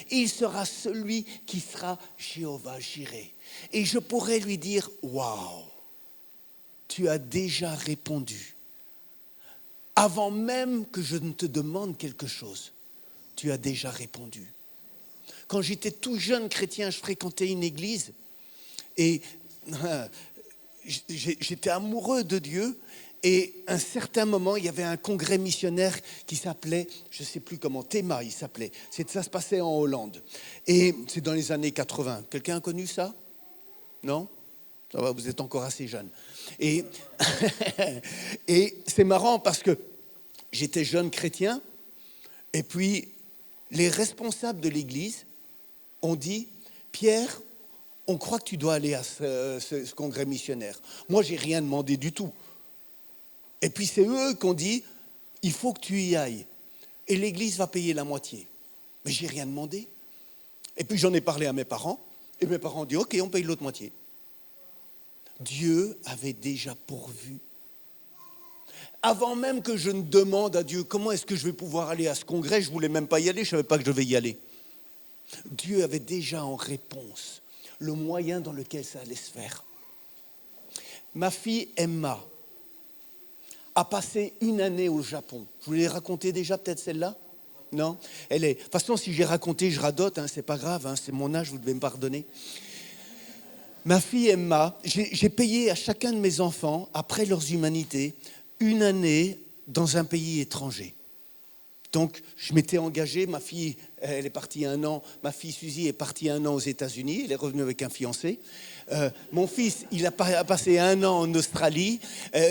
Il sera celui qui sera Jéhovah Jireh. Et je pourrais lui dire, waouh, tu as déjà répondu. Avant même que je ne te demande quelque chose, tu as déjà répondu. Quand j'étais tout jeune chrétien, je fréquentais une église et j'étais amoureux de Dieu Et à un certain moment, il y avait un congrès missionnaire qui s'appelait, je ne sais plus comment, Théma il s'appelait. Ça se passait en Hollande. Et c'est dans les années 80. Quelqu'un a connu ça? Non? Ça va, vous êtes encore assez jeune. Et, et c'est marrant parce que j'étais jeune chrétien, et puis les responsables de l'église ont dit, Pierre, on croit que tu dois aller à ce congrès missionnaire. Moi, j'ai rien demandé du tout. Et puis c'est eux qui ont dit, il faut que tu y ailles. Et l'église va payer la moitié. Mais j'ai rien demandé. Et puis j'en ai parlé à mes parents. Et mes parents ont dit, ok, on paye l'autre moitié. Dieu avait déjà pourvu. Avant même que je ne demande à Dieu, comment est-ce que je vais pouvoir aller à ce congrès, je ne voulais même pas y aller, je ne savais pas que je devais y aller. Dieu avait déjà en réponse le moyen dans lequel ça allait se faire. Ma fille Emma a passé une année au Japon. Je vous l'ai raconté déjà, peut-être celle-là? Non? De toute façon, si j'ai raconté, je radote, c'est pas grave, c'est mon âge, vous devez me pardonner. Ma fille Emma, j'ai payé à chacun de mes enfants, après leurs humanités, une année dans un pays étranger. Donc, je m'étais engagé, ma fille, elle est partie 1 an, ma fille Suzy est partie 1 an aux États-Unis, elle est revenue avec un fiancé. Mon fils, il a passé 1 an en Australie.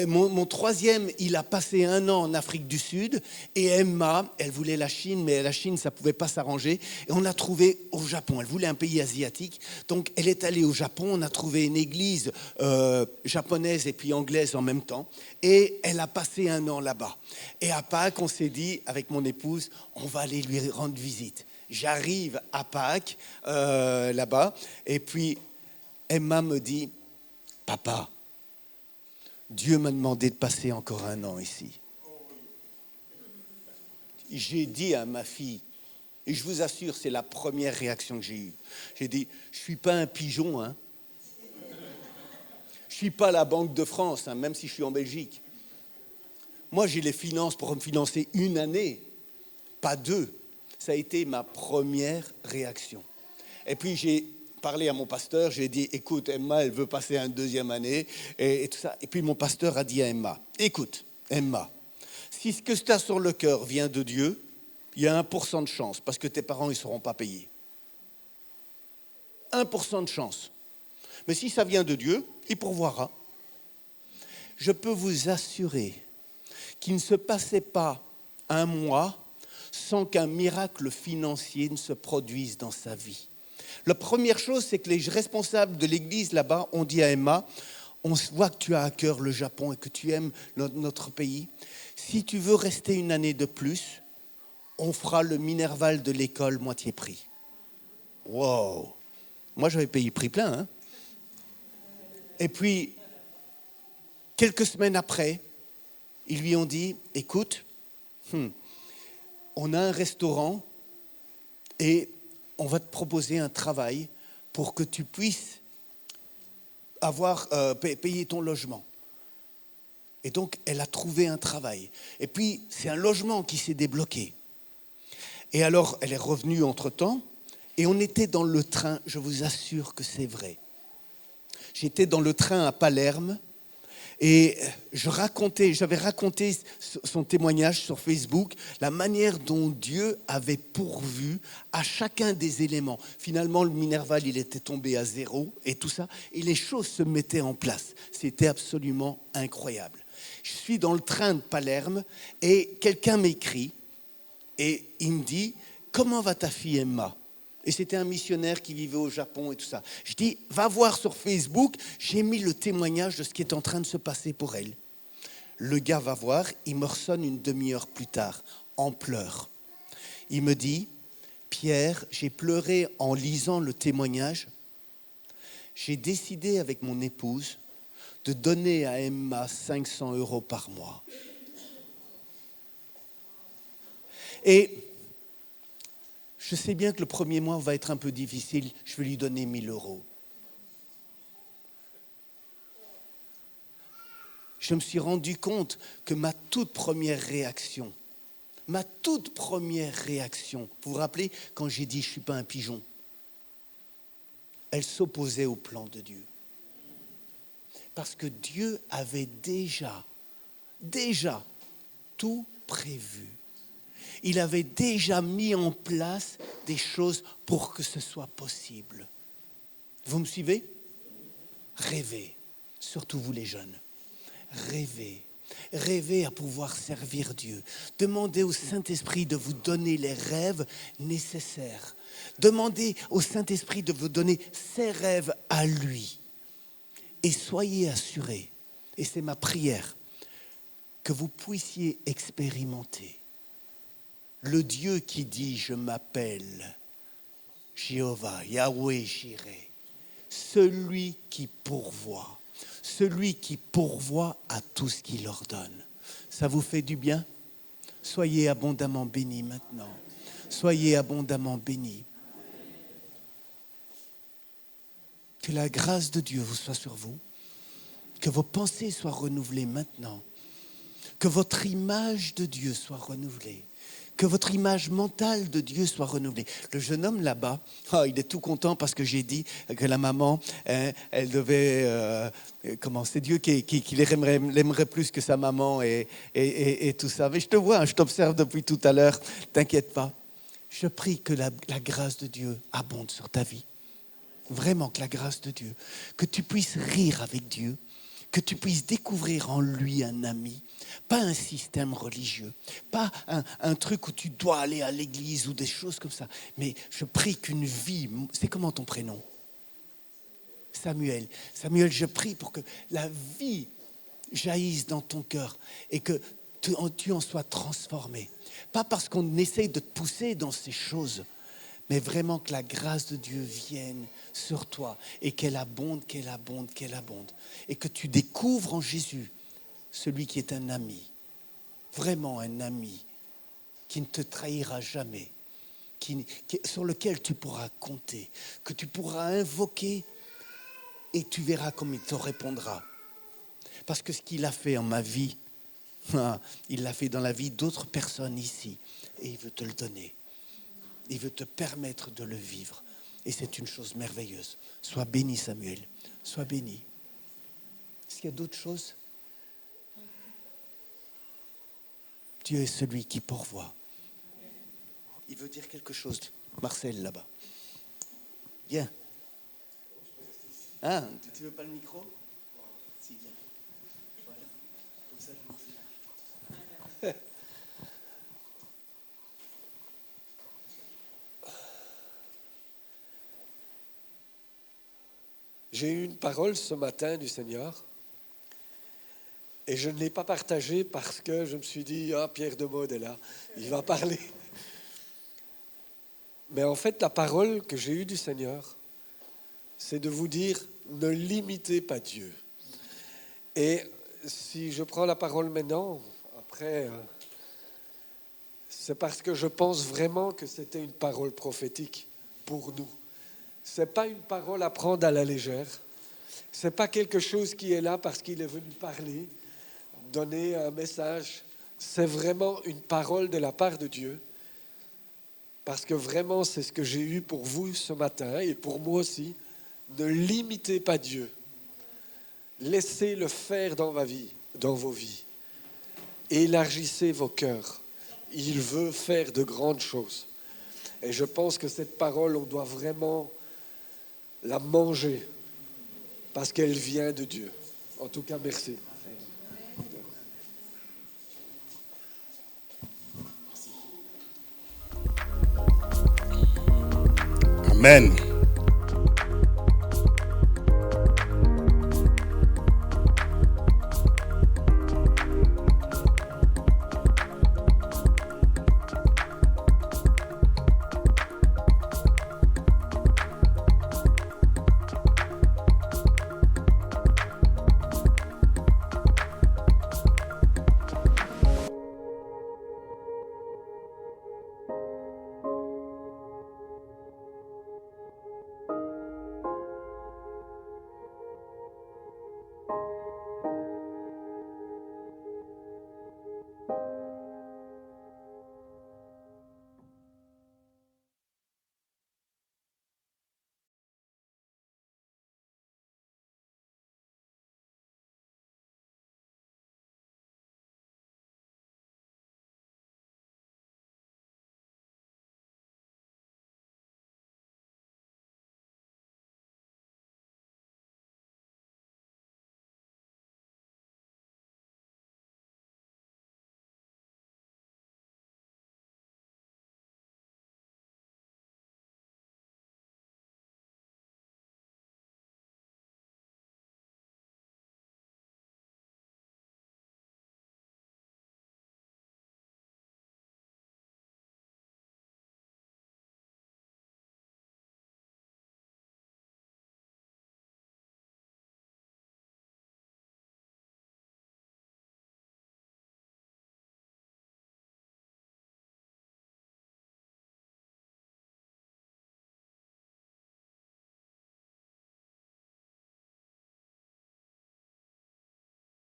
Mon troisième, il a passé 1 an en Afrique du Sud. Et Emma, elle voulait la Chine, mais la Chine, ça ne pouvait pas s'arranger. Et on l'a trouvée au Japon. Elle voulait un pays asiatique. Donc, elle est allée au Japon. On a trouvé une église japonaise et puis anglaise en même temps. Et elle a passé 1 an là-bas. Et à Pâques, on s'est dit, avec mon épouse, on va aller lui rendre visite. J'arrive à Pâques, là-bas, et puis Emma me dit, papa, Dieu m'a demandé de passer encore 1 an ici. J'ai dit à ma fille, et je vous assure, c'est la première réaction que j'ai eue. J'ai dit, je ne suis pas un pigeon, hein. Je ne suis pas la Banque de France, même si je suis en Belgique. Moi, j'ai les finances pour me financer 1 année, pas 2. Ça a été ma première réaction. Et puis, j'ai parlé à mon pasteur, j'ai dit, écoute, Emma, elle veut passer une 2e année, et tout ça. Et puis, mon pasteur a dit à Emma, écoute, Emma, si ce que tu as sur le cœur vient de Dieu, il y a 1% de chance, parce que tes parents, ils ne seront pas payés. 1% de chance. Mais si ça vient de Dieu, il pourvoira. Je peux vous assurer qu'il ne se passait pas 1 mois sans qu'un miracle financier ne se produise dans sa vie. La première chose, c'est que les responsables de l'église là-bas ont dit à Emma, on voit que tu as à cœur le Japon et que tu aimes notre pays. Si tu veux rester 1 année de plus, on fera le Minerval de l'école moitié prix. Wow! Moi, j'avais payé prix plein, hein. Et puis, quelques semaines après, ils lui ont dit, écoute, on a un restaurant et on va te proposer un travail pour que tu puisses payer ton logement. Et donc, elle a trouvé un travail. Et puis, c'est un logement qui s'est débloqué. Et alors, elle est revenue entre-temps et on était dans le train, je vous assure que c'est vrai. J'étais dans le train à Palerme et j'avais raconté son témoignage sur Facebook, la manière dont Dieu avait pourvu à chacun des éléments. Finalement, le Minerval, il était tombé à 0 et tout ça, et les choses se mettaient en place. C'était absolument incroyable. Je suis dans le train de Palerme et quelqu'un m'écrit et il me dit « Comment va ta fille Emma ?» Et c'était un missionnaire qui vivait au Japon et tout ça. Je dis, va voir sur Facebook, j'ai mis le témoignage de ce qui est en train de se passer pour elle. Le gars va voir, il me ressonne 1 demi-heure plus tard, en pleurs. Il me dit, Pierre, j'ai pleuré en lisant le témoignage. J'ai décidé avec mon épouse de donner à Emma 500 € par mois. Et je sais bien que le premier mois va être un peu difficile, je vais lui donner 1 000 €. Je me suis rendu compte que ma toute première réaction, vous vous rappelez quand j'ai dit je ne suis pas un pigeon, elle s'opposait au plan de Dieu. Parce que Dieu avait déjà déjà tout prévu. Il avait déjà mis en place des choses pour que ce soit possible. Vous me suivez? Rêvez, surtout vous les jeunes. Rêvez. Rêvez à pouvoir servir Dieu. Demandez au Saint-Esprit de vous donner les rêves nécessaires. Demandez au Saint-Esprit de vous donner ses rêves à lui. Et soyez assurés, et c'est ma prière, que vous puissiez expérimenter le Dieu qui dit « Je m'appelle Jéhovah, Yahweh Jireh », celui qui pourvoit à tout ce qu'il ordonne. Ça vous fait du bien? Soyez abondamment bénis maintenant. Soyez abondamment bénis. Que la grâce de Dieu vous soit sur vous. Que vos pensées soient renouvelées maintenant. Que votre image de Dieu soit renouvelée. Que votre image mentale de Dieu soit renouvelée. Le jeune homme là-bas, il est tout content parce que j'ai dit que la maman, elle devait... c'est Dieu qui l'aimerait plus que sa maman et tout ça. Mais je te vois, je t'observe depuis tout à l'heure. T'inquiète pas. Je prie que la grâce de Dieu abonde sur ta vie. Vraiment que la grâce de Dieu. Que tu puisses rire avec Dieu. Que tu puisses découvrir en lui un ami. Pas un système religieux, pas un truc où tu dois aller à l'église ou des choses comme ça. Mais je prie qu'une vie, c'est comment ton prénom? Samuel. Samuel, je prie pour que la vie jaillisse dans ton cœur et que tu en sois transformé. Pas parce qu'on essaye de te pousser dans ces choses, mais vraiment que la grâce de Dieu vienne sur toi et qu'elle abonde, qu'elle abonde, qu'elle abonde. Et que tu découvres en Jésus celui qui est un ami, vraiment un ami, qui ne te trahira jamais, sur lequel tu pourras compter, que tu pourras invoquer et tu verras comme il te répondra. Parce que ce qu'il a fait en ma vie, il l'a fait dans la vie d'autres personnes ici et il veut te le donner. Il veut te permettre de le vivre. Et c'est une chose merveilleuse. Sois béni, Samuel. Sois béni. Est-ce qu'il y a d'autres choses? Dieu est celui qui pourvoit. Il veut dire quelque chose. Marcel, là-bas. Viens. Ah, tu veux pas le micro? Si, viens. Voilà. Comme ça, je vous dis. J'ai eu une parole ce matin du Seigneur et je ne l'ai pas partagée parce que je me suis dit, Pierre de Maude est là, il va parler. Mais en fait, la parole que j'ai eue du Seigneur, c'est de vous dire, ne limitez pas Dieu. Et si je prends la parole maintenant, après, c'est parce que je pense vraiment que c'était une parole prophétique pour nous. Ce n'est pas une parole à prendre à la légère. Ce n'est pas quelque chose qui est là parce qu'il est venu parler, donner un message. C'est vraiment une parole de la part de Dieu. Parce que vraiment, c'est ce que j'ai eu pour vous ce matin et pour moi aussi. Ne limitez pas Dieu. Laissez-le faire dans vos vies. Élargissez vos cœurs. Il veut faire de grandes choses. Et je pense que cette parole, on doit vraiment la manger parce qu'elle vient de Dieu. En tout cas, merci. Amen.